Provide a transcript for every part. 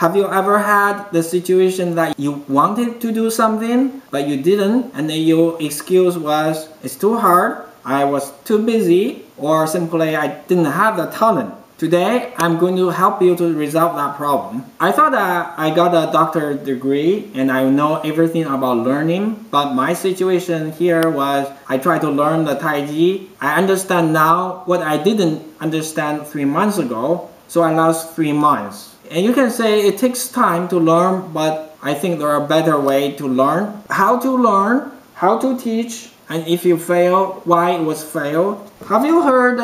Have you ever had the situation that you wanted to do something, but you didn't, and then your excuse was, it's too hard, I was too busy, or simply I didn't have the talent? Today, I'm going to help you to resolve that problem. I thought that I got a doctorate degree and I know everything about learning, but my situation here was I tried to learn the Tai Chi. I understand now what I didn't understand 3 months ago, so I lost 3 months. And you can say it takes time to learn, but I think there are better ways to learn. How to learn, how to teach, and if you fail, why it was failed. Have you heard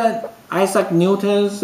Isaac Newton's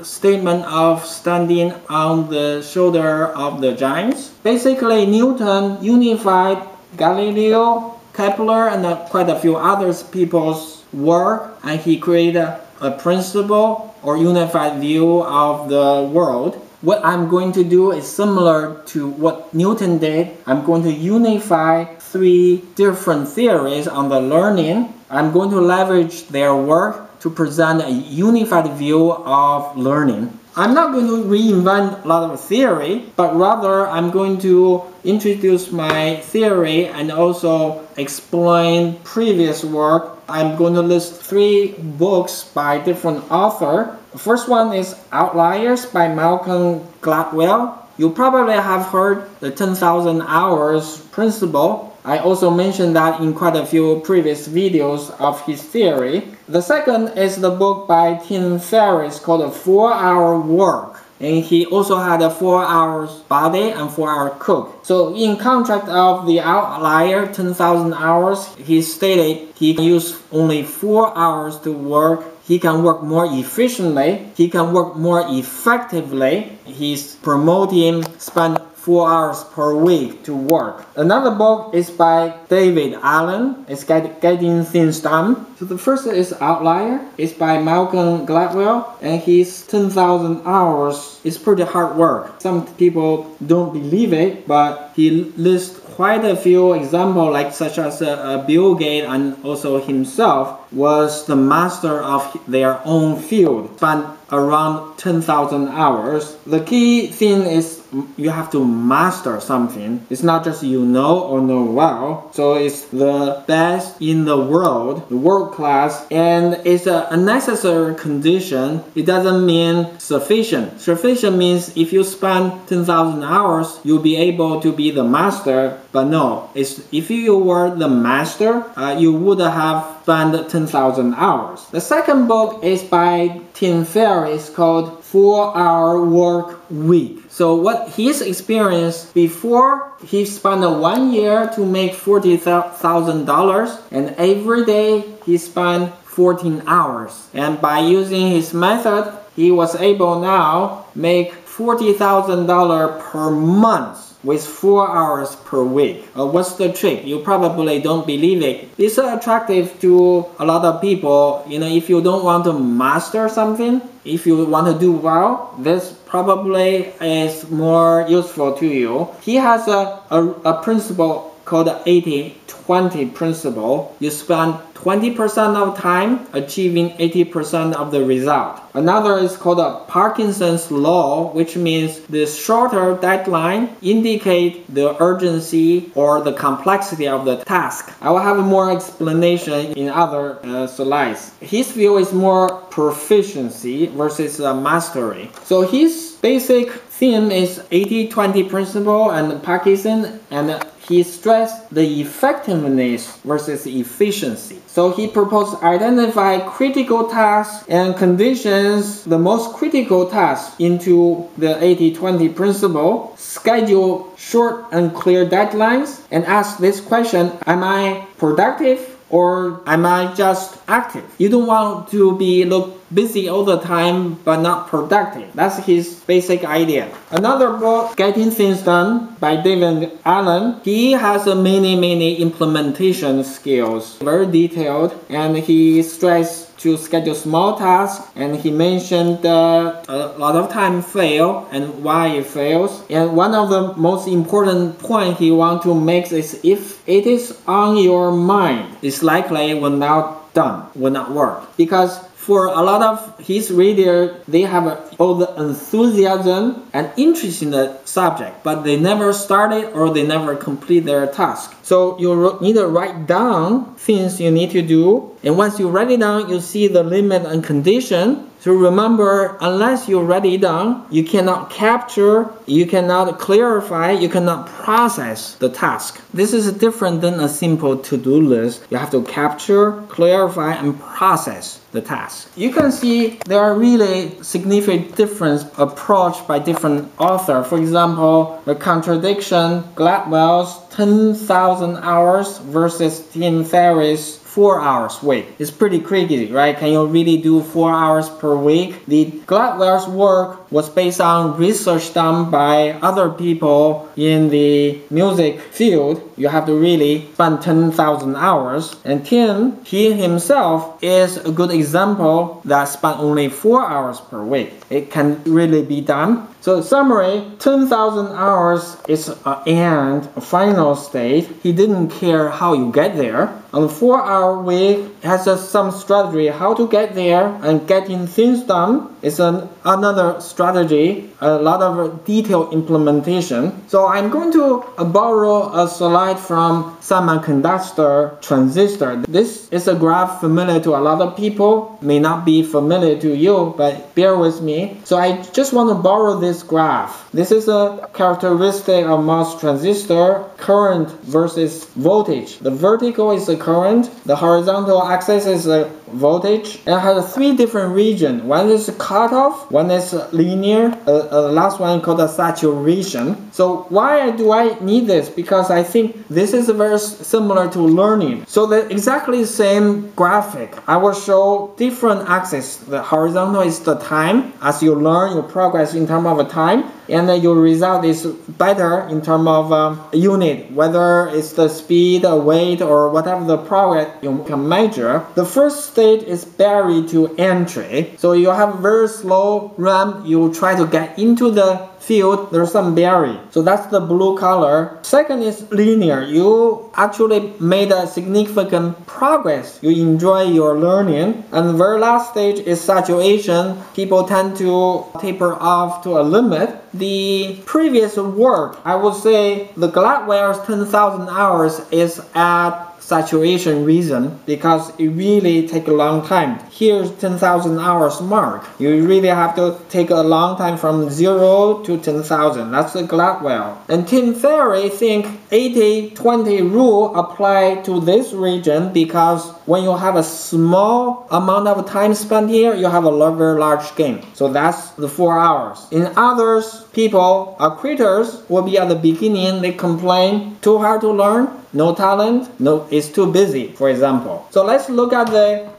statement of standing on the shoulder of the giants? Basically, Newton unified Galileo, Kepler, and quite a few other people's work, and he created a principle or unified view of the world. What I'm going to do is similar to what Newton did. I'm going to unify 3 different theories on the learning. I'm going to leverage their work to present a unified view of learning. I'm not going to reinvent a lot of theory, but rather I'm going to introduce my theory and also explain previous work. I'm going to list 3 books by different authors. The first one is Outliers by Malcolm Gladwell. You probably have heard the 10,000 hours principle. I also mentioned that in quite a few previous videos of his theory. The second is the book by Tim Ferris called A 4-Hour Work. And he also had a 4 hours body and 4 hour cook. So in contrast of the outlier 10,000 hours, he stated he can use only 4 hours to work. He can work more efficiently. He can work more effectively. He's promoting spend 4 hours per week to work. Another book is by David Allen. It's Getting Things Done. So the first is Outlier. It's by Malcolm Gladwell, and his 10,000 hours is pretty hard work. Some people don't believe it, but he lists quite a few examples, like such as Bill Gates and also himself was the master of their own field, spent around 10,000 hours. The key thing is you have to master something. It's not just you know or know well. So it's the best in the world, the world class, and it's a necessary condition. It doesn't mean sufficient. Sufficient means if you spend 10,000 hours, you'll be able to be the master. But no, it's if you were the master, you would have spent 10,000 hours. The second book is by Tim Ferris called 4-Hour Workweek. So what his experience before, he spent 1 year to make $40,000, and every day he spent 14 hours. And by using his method, he was able now make $40,000 per month with 4 hours per week. What's the trick? You probably don't believe it. It's attractive to a lot of people. You know, if you don't want to master something, if you want to do well, this probably is more useful to you. He has a principle called the 80-20 principle. You spend 20% of time achieving 80% of the result. Another is called the Parkinson's law, which means the shorter deadline indicate the urgency or the complexity of the task. I will have more explanation in other slides. His view is more proficiency versus mastery. So his basic theme is 80-20 principle and Parkinson, and he stressed the effectiveness versus efficiency. So he proposed identify critical tasks and conditions the most critical tasks into the 80-20 principle, schedule short and clear deadlines, and ask this question, am I productive or am I just active? You don't want to look busy all the time but not productive. That's his basic idea. Another book, Getting Things Done by David Allen. He has many implementation skills, very detailed, and he stressed to schedule small tasks, and he mentioned a lot of time fail and why it fails. And one of the most important point he wants to make is if it is on your mind, it's likely will not work. Because for a lot of his readers, they have all the enthusiasm and interest in the subject, but they never started or they never complete their task. So you need to write down things you need to do, and once you write it down, you see the limit and condition. So remember, unless you write it down, you cannot capture, you cannot clarify, you cannot process the task. This is different than a simple to-do list. You have to capture, clarify, and process the task. You can see there are really significant difference approach by different authors. For example, the contradiction, Gladwell's 10,000 hours versus Tim Ferris' 4 hours week. It's pretty crazy, right? Can you really do 4 hours per week? The Gladwell's work was based on research done by other people in the music field. You have to really spend 10,000 hours. And Tim, he himself is a good example that spent only 4 hours per week. It can really be done. So summary, 10,000 hours is an end, a final state. He didn't care how you get there. On the 4-hour week, has some strategy how to get there and getting things done. It's another strategy, a lot of detailed implementation. So I'm going to borrow a slide from semiconductor transistor. This is a graph familiar to a lot of people, may not be familiar to you, but bear with me. So I just want to borrow this graph. This is a characteristic of MOS transistor, current versus voltage. The vertical is the current, the horizontal axis is the voltage, and it has 3 different regions. One is cutoff, one is linear, last one called a saturation. So why do I need this? Because I think this is very similar to learning. So the exactly same graphic, I will show different axes. The horizontal is the time. As you learn, you progress in terms of time, and your result is better in terms of unit, whether it's the speed, weight, or whatever the progress you can measure. The first stage is barrier to entry. So you have very slow ramp, you try to get into the field, there's some barrier. So that's the blue color. Second is linear. You actually made a significant progress. You enjoy your learning. And the very last stage is saturation. People tend to taper off to a limit. The previous work, I would say the Gladwell's 10,000 hours is at saturation reason because it really takes a long time. Here's 10,000 hours mark. You really have to take a long time from 0 to 10,000. That's the Gladwell. And Tim Ferris think 80-20 rule apply to this region because when you have a small amount of time spent here, you have a very large gain. So that's the 4 hours. In others, people or creators will be at the beginning, they complain, too hard to learn, no talent, no, it's too busy, for example. So let's look at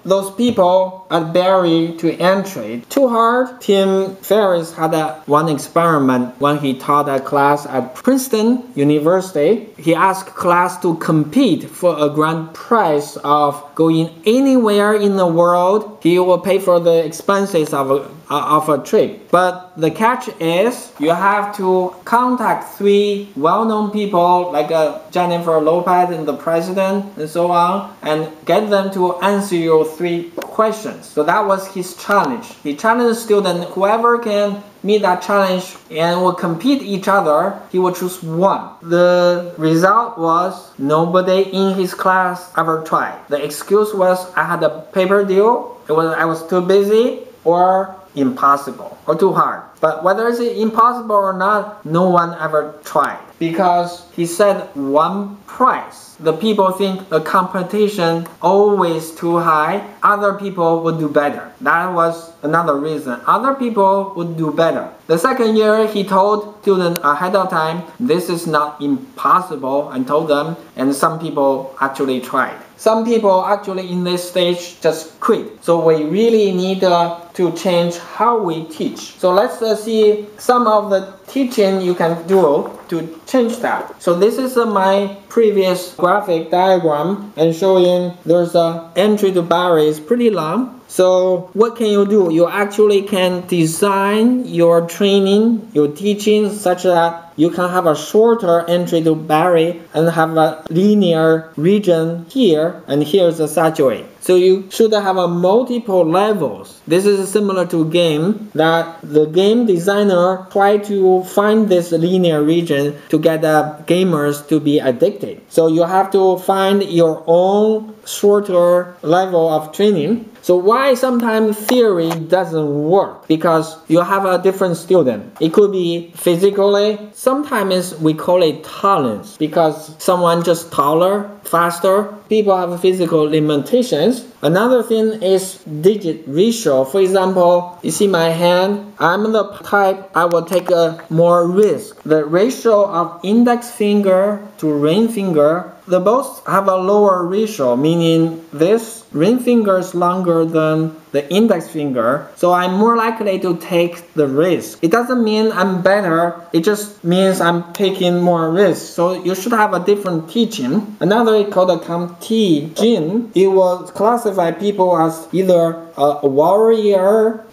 those people at barrier to entry. Too hard. Tim Ferris had one experiment when he taught a class at Princeton University. He asked class to compete for a grand prize of going anywhere in the world. He will pay for the expenses of a trip. But the catch is you have to contact 3 well-known people like Jennifer Lopez and the president and so on, and get them to answer your 3 questions. So that was his challenge. He challenged students, whoever can meet that challenge and will compete each other, he will choose one. The result was nobody in his class ever tried. The excuse was I had a paper deal, I was too busy, or impossible, or too hard. But whether it's impossible or not, no one ever tried. Because he said one price. The people think the competition always too high. Other people would do better. That was another reason. Other people would do better. The second year, he told students ahead of time, this is not impossible, and told them, and some people actually tried. Some people actually in this stage just quit. So we really need to change how we teach. So let's see some of the teaching you can do to change that. So this is my previous graphic diagram and showing there's a entry to barrier is pretty long. So what can you do? You actually can design your training, your teaching such that you can have a shorter entry to barrier and have a linear region here, and here's a saturate. So you should have a multiple levels. This is similar to game that the game designer try to find this linear region to get the gamers to be addicted. So you have to find your own shorter level of training. So why sometimes theory doesn't work? Because you have a different student. It could be physically. Sometimes we call it talents because someone just taller, faster. People have physical limitations. Another thing is digit ratio. For example, you see my hand. I'm the type I will take a more risk. The ratio of index finger to ring finger, they both have a lower ratio, meaning this ring finger is longer than the index finger, so I'm more likely to take the risk. It doesn't mean I'm better, it just means I'm taking more risk. So you should have a different teaching. Another is called a contagion. It will classify people as either a warrior,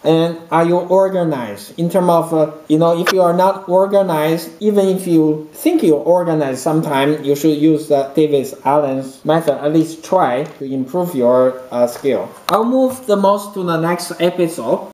and are you organized? In terms of, if you are not organized, even if you think you're organized, sometimes you should use Davis Allen's method, at least try to improve your skill. I'll move the most to the next episode.